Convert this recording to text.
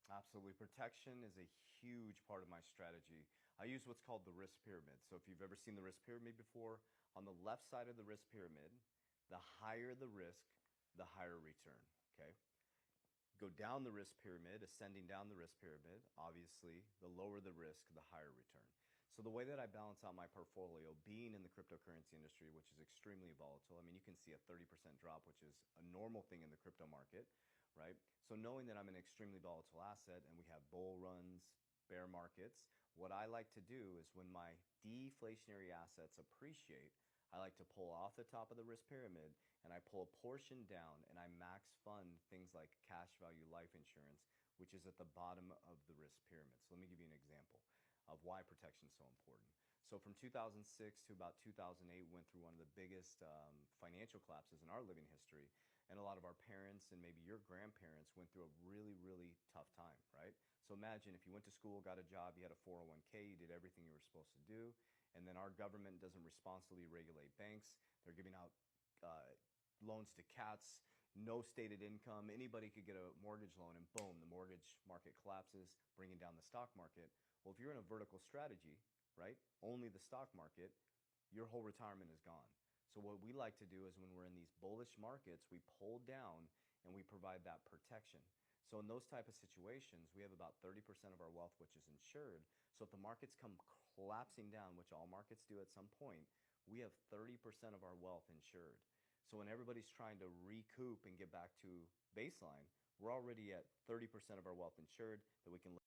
Absolutely. Protection is a huge part of my strategy. I use what's called the risk pyramid. So if you've ever seen the risk pyramid before, on the left side of the risk pyramid, the higher the risk, the higher return. Okay. Go down the risk pyramid, ascending down the risk pyramid, obviously, the lower the risk, the higher return. So the way that I balance out my portfolio, being in the cryptocurrency industry, which is extremely volatile, I mean, you can see a 30% drop, which is a normal thing in the crypto market, right? So knowing that I'm an extremely volatile asset and we have bull runs, bear markets, what I like to do is when my deflationary assets appreciate, I like to pull off the top of the risk pyramid and I pull a portion down and I max fund things like cash value life insurance, which is at the bottom of the risk pyramid. So let me give you an example of why protection is so important. So from 2006 to about 2008, we went through one of the biggest financial collapses in our living history. And a lot of our parents and maybe your grandparents went through a really, really tough time, right? So imagine if you went to school, got a job, you had a 401k, you did everything you were supposed to do, and then our government doesn't responsibly regulate banks. They're giving out loans to cats, no stated income. Anybody could get a mortgage loan and boom, the mortgage market collapses, bringing down the stock market. Well, if you're in a vertical strategy, right, only the stock market, your whole retirement is gone. So what we like to do is when we're in these bullish markets, we pull down and we provide that protection. So in those type of situations, we have about 30% of our wealth which is insured. So if the markets come collapsing down, which all markets do at some point, we have 30% of our wealth insured. So when everybody's trying to recoup and get back to baseline, we're already at 30% of our wealth insured that we can